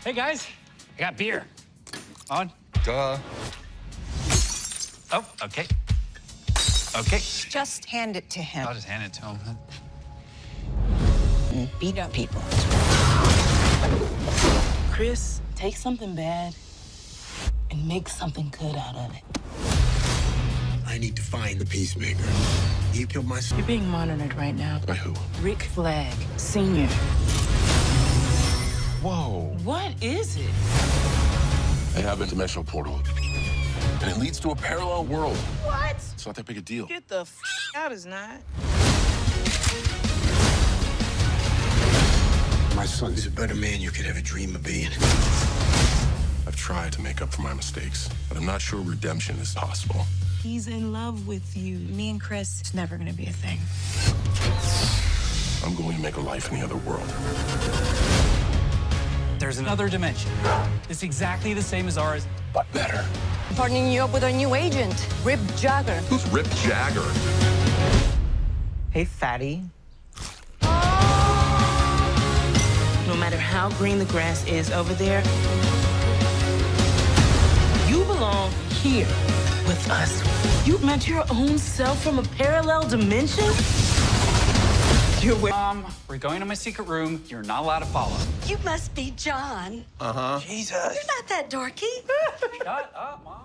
Hey, guys. I got beer. On? Duh. Oh, okay. Okay. Just hand it to him. I'll just hand it to him. And beat up people. Chris, take something bad and make something good out of it. I need to find the Peacemaker. He killed my son. You're being monitored right now. By who? Rick Flag, Sr. Whoa. What is it? They have a dimensional portal. And it leads to a parallel world. What? It's not that big a deal. Get the f out, it's not. My son's a better man you could ever dream of being. I've tried to make up for my mistakes, but I'm not sure redemption is possible. He's in love with you. Me and Chris, it's never gonna be a thing. I'm going to make a life in the other world. There's another dimension. It's exactly the same as ours. But better. Partnering you up with our new agent, Rip Jagger. Who's Rip Jagger? Hey, fatty. No matter how green the grass is over there, you belong here with us. You met your own self from a parallel dimension? You're We're going to my secret room. You're not allowed to follow. You must be John. Jesus. You're not that dorky. Shut up, Mom.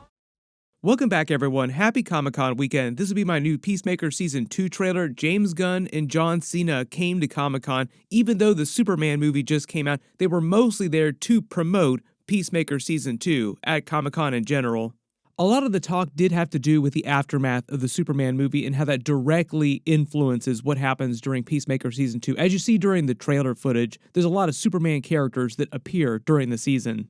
Welcome back, everyone. Happy Comic-Con weekend. This will be my new Peacemaker Season 2 trailer. James Gunn and John Cena came to Comic-Con. Even though the Superman movie just came out, they were mostly there to promote Peacemaker Season 2 at Comic-Con in general. A lot of the talk did have to do with the aftermath of the Superman movie and how that directly influences what happens during Peacemaker Season 2. As you see during the trailer footage, there's a lot of Superman characters that appear during the season.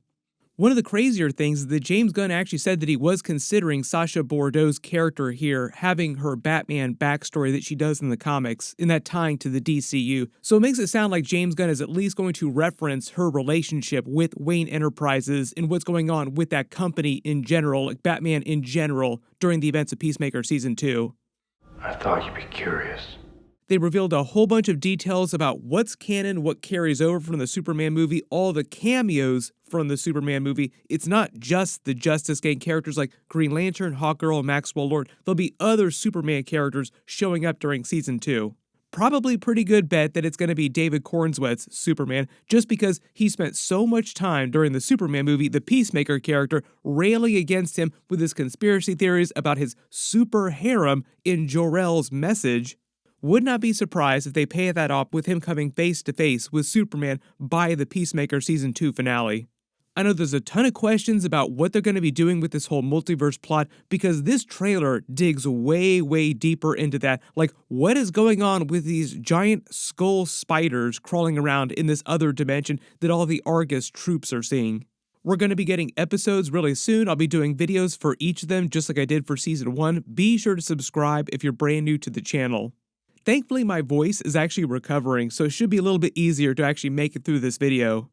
One of the crazier things is that James Gunn actually said that he was considering Sacha Bordeaux's character here having her Batman backstory that she does in the comics, in that tying to the DCEU. So it makes it sound like James Gunn is at least going to reference her relationship with Wayne Enterprises and what's going on with that company in general, like Batman in general, during the events of Peacemaker Season 2. I thought you'd be curious. They revealed a whole bunch of details about what's canon, what carries over from the Superman movie, all the cameos from the Superman movie. It's not just the Justice Gang characters like Green Lantern, Hawkgirl, and Maxwell Lord. There'll be other Superman characters showing up during Season 2. Probably pretty good bet that it's going to be David Corenswet's Superman, just because he spent so much time during the Superman movie, the Peacemaker character, railing against him with his conspiracy theories about his super harem in Jor-El's message. Would not be surprised if they pay that off with him coming face to face with Superman by the Peacemaker Season 2 finale. I know there's a ton of questions about what they're going to be doing with this whole multiverse plot because this trailer digs way deeper into that. Like, what is going on with these giant skull spiders crawling around in this other dimension that all the Argus troops are seeing? We're going to be getting episodes really soon. I'll be doing videos for each of them just like I did for Season 1. Be sure to subscribe if you're brand new to the channel. Thankfully, my voice is actually recovering, so it should be a little bit easier to actually make it through this video.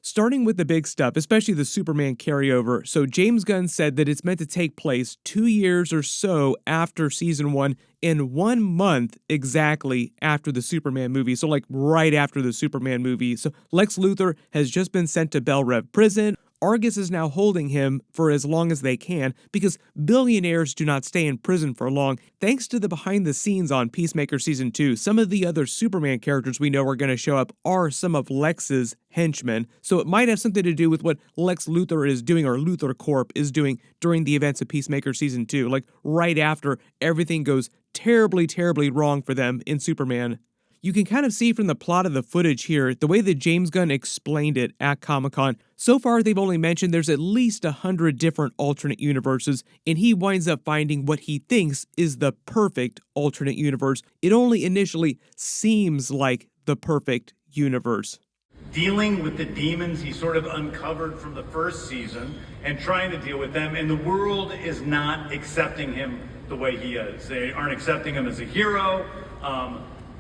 Starting with the big stuff, especially the Superman carryover, so James Gunn said that it's meant to take place 2 years or so after Season 1 and 1 month exactly after the Superman movie, so like right after the Superman movie. So Lex Luthor has just been sent to Bel Rev Prison. Argus is now holding him for as long as they can because billionaires do not stay in prison for long. Thanks to the behind the scenes on Peacemaker Season 2, some of the other Superman characters we know are going to show up are some of Lex's henchmen. So it might have something to do with what Lex Luthor is doing or Luthor Corp is doing during the events of Peacemaker Season 2, like right after everything goes terribly wrong for them in Superman. You can kind of see from the plot of the footage here, the way that James Gunn explained it at Comic-Con. So far, they've only mentioned there's at least 100 different alternate universes, and he winds up finding what he thinks is the perfect alternate universe. It only initially seems like the perfect universe. Dealing with the demons he sort of uncovered from the first season and trying to deal with them, and the world is not accepting him the way he is. They aren't accepting him as a hero.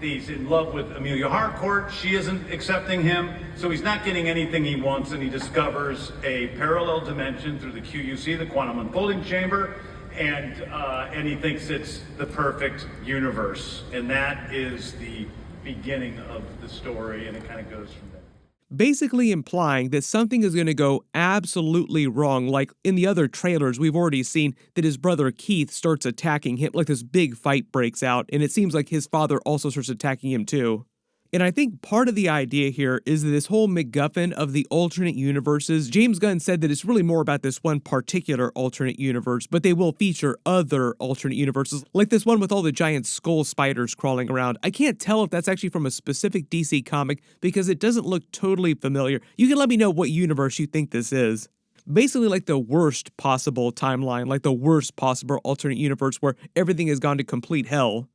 He's in love with Amelia Harcourt. She isn't accepting him. So he's not getting anything he wants, and he discovers a parallel dimension through the QUC, the Quantum Unfolding Chamber, and he thinks it's the perfect universe. And that is the beginning of the story, and it kind of goes from there. basically implying that something is going to go absolutely wrong. Like in the other trailers, we've already seen that his brother Keith starts attacking him, like this big fight breaks out, and it seems like his father also starts attacking him too. And I think part of the idea here is that this whole MacGuffin of the alternate universes, James Gunn said that it's really more about this one particular alternate universe, but they will feature other alternate universes, like this one with all the giant skull spiders crawling around. I can't tell if that's actually from a specific DC comic because it doesn't look totally familiar. You can let me know what universe you think this is. Basically like the worst possible timeline, like the worst possible alternate universe where everything has gone to complete hell.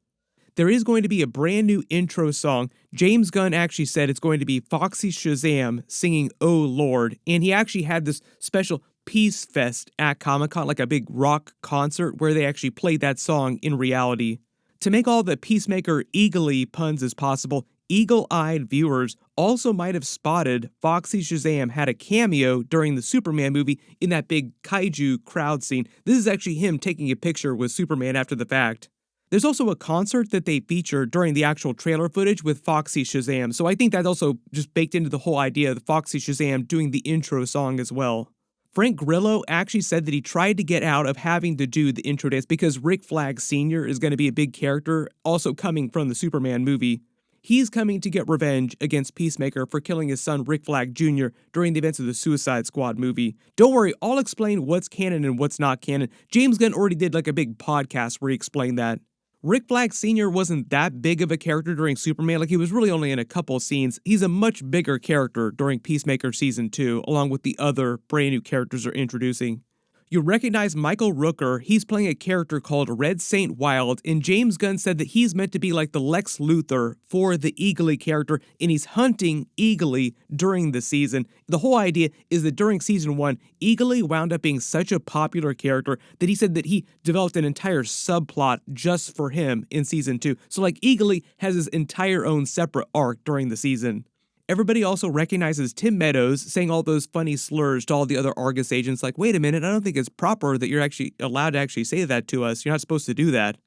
There is going to be a brand new intro song. James Gunn actually said it's going to be Foxy Shazam singing Oh Lord, and he actually had this special Peace Fest at Comic-Con, like a big rock concert where they actually played that song in reality. To make all the Peacemaker eagerly puns as possible, eagle-eyed viewers also might have spotted Foxy Shazam had a cameo during the Superman movie in that big kaiju crowd scene. This is actually him taking a picture with Superman after the fact. There's also a concert that they feature during the actual trailer footage with Foxy Shazam, so I think that's also just baked into the whole idea of Foxy Shazam doing the intro song as well. Frank Grillo actually said that he tried to get out of having to do the intro dance because Rick Flag Sr. is going to be a big character, also coming from the Superman movie. He's coming to get revenge against Peacemaker for killing his son Rick Flag Jr. during the events of the Suicide Squad movie. Don't worry, I'll explain what's canon and what's not canon. James Gunn already did like a big podcast where he explained that. Rick Flag Sr. wasn't that big of a character during Superman, like he was really only in a couple scenes. He's a much bigger character during Peacemaker Season 2, along with the other brand new characters they're introducing. You recognize Michael Rooker. He's playing a character called Red Saint Wild, and James Gunn said that he's meant to be like the Lex Luthor for the Eagly character, and he's hunting Eagly during the season. The whole idea is that during Season 1, Eagly wound up being such a popular character that he said that he developed an entire subplot just for him in Season 2. So like Eagly has his entire own separate arc during the season. Everybody also recognizes Tim Meadows saying all those funny slurs to all the other Argus agents like, wait a minute, I don't think it's proper that you're actually allowed to actually say that to us. You're not supposed to do that.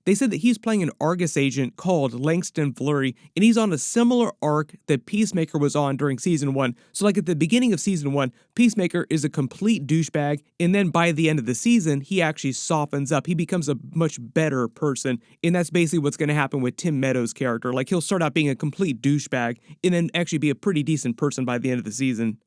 They said that he's playing an Argus agent called Langston Fleury, and he's on a similar arc that Peacemaker was on during Season 1. So like at the beginning of Season 1, Peacemaker is a complete douchebag, and then by the end of the season, he actually softens up. He becomes a much better person, and that's basically what's going to happen with Tim Meadows' character. Like he'll start out being a complete douchebag, and then actually be a pretty decent person by the end of the season.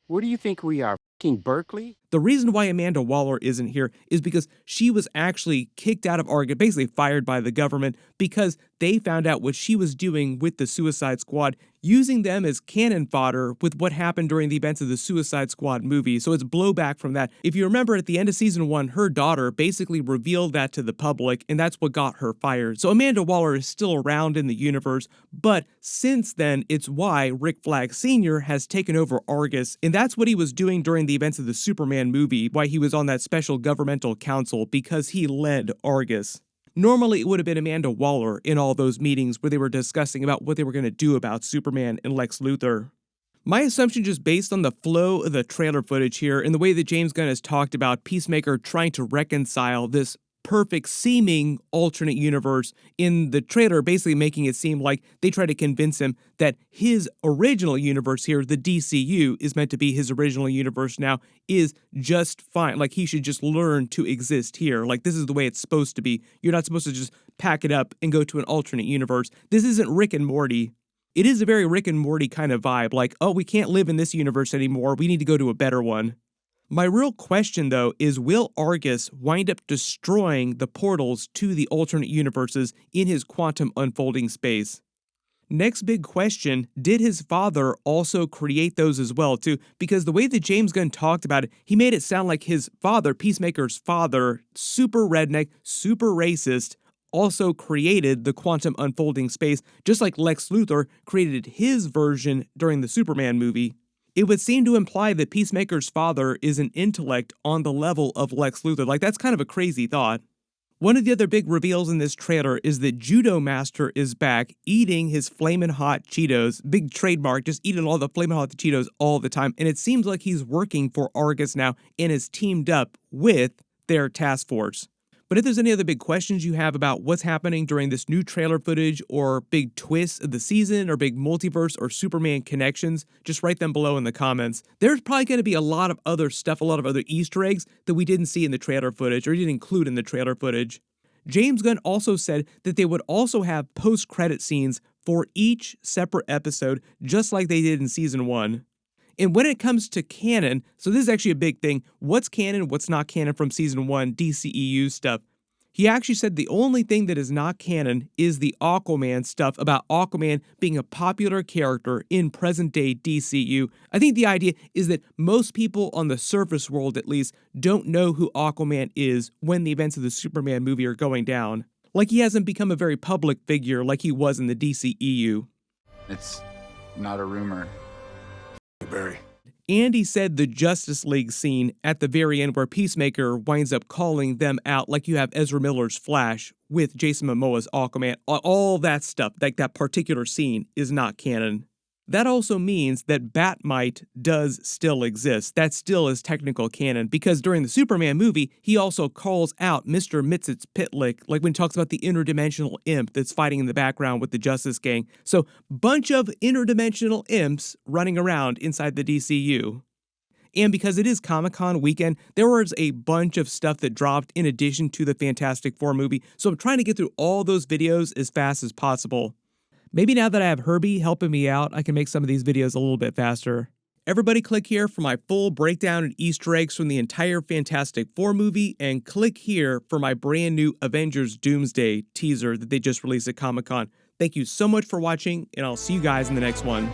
What do you think we are, f***ing Berkeley? The reason why Amanda Waller isn't here is because she was actually kicked out of Argus, basically fired by the government, because they found out what she was doing with the Suicide Squad, using them as cannon fodder with what happened during the events of the Suicide Squad movie. So it's blowback from that. If you remember at the end of Season 1, her daughter basically revealed that to the public, and that's what got her fired. So Amanda Waller is still around in the universe, but since then, it's why Rick Flag Sr. has taken over Argus, and that's what he was doing during the events of the Superman movie, why he was on that special governmental council, because he led Argus. Normally, it would have been Amanda Waller in all those meetings where they were discussing about what they were going to do about Superman and Lex Luthor. My assumption, just based on the flow of the trailer footage here and the way that James Gunn has talked about Peacemaker trying to reconcile this perfect seeming alternate universe in the trailer, basically making it seem like they try to convince him that his original universe here, the DCEU, is meant to be his original universe now, is just fine. Like he should just learn to exist here. Like this is the way it's supposed to be. You're not supposed to just pack it up and go to an alternate universe. This isn't Rick and Morty. It is a very Rick and Morty kind of vibe. Like, oh, we can't live in this universe anymore. We need to go to a better one. My real question, though, is will Argus wind up destroying the portals to the alternate universes in his quantum unfolding space? Next big question, did his father also create those as well, too? Because the way that James Gunn talked about it, he made it sound like his father, Peacemaker's father, super redneck, super racist, also created the quantum unfolding space, just like Lex Luthor created his version during the Superman movie. It would seem to imply that Peacemaker's father is an intellect on the level of Lex Luthor. Like, that's kind of a crazy thought. One of the other big reveals in this trailer is that Judo Master is back eating his Flamin' Hot Cheetos. Big trademark, just eating all the Flamin' Hot Cheetos all the time. And it seems like he's working for Argus now and is teamed up with their task force. But if there's any other big questions you have about what's happening during this new trailer footage, or big twists of the season, or big multiverse or Superman connections, just write them below in the comments. There's probably going to be a lot of other stuff, a lot of other Easter eggs that we didn't see in the trailer footage or didn't include in the trailer footage. James Gunn also said that they would also have post-credit scenes for each separate episode, just like they did in season 1. And when it comes to canon, so this is actually a big thing, what's canon, what's not canon from season 1 DCEU stuff. He actually said the only thing that is not canon is the Aquaman stuff about Aquaman being a popular character in present-day DCU. I think the idea is that most people on the surface world, at least, don't know who Aquaman is when the events of the Superman movie are going down. Like he hasn't become a very public figure like he was in the DCEU. It's not a rumor. Barry. And he said the Justice League scene at the very end where Peacemaker winds up calling them out, like you have Ezra Miller's Flash with Jason Momoa's Aquaman, all that stuff, like that particular scene is not canon. That also means that Batmite does still exist. That still is technical canon, because during the Superman movie, he also calls out Mr. Mxyzptlk, like when he talks about the interdimensional imp that's fighting in the background with the Justice Gang. So, bunch of interdimensional imps running around inside the DCU. And because it is Comic-Con weekend, there was a bunch of stuff that dropped in addition to the Fantastic Four movie, so I'm trying to get through all those videos as fast as possible. Maybe now that I have Herbie helping me out, I can make some of these videos a little bit faster. Everybody click here for my full breakdown and Easter eggs from the entire Fantastic Four movie, and click here for my brand new Avengers Doomsday teaser that they just released at Comic-Con. Thank you so much for watching, and I'll see you guys in the next one.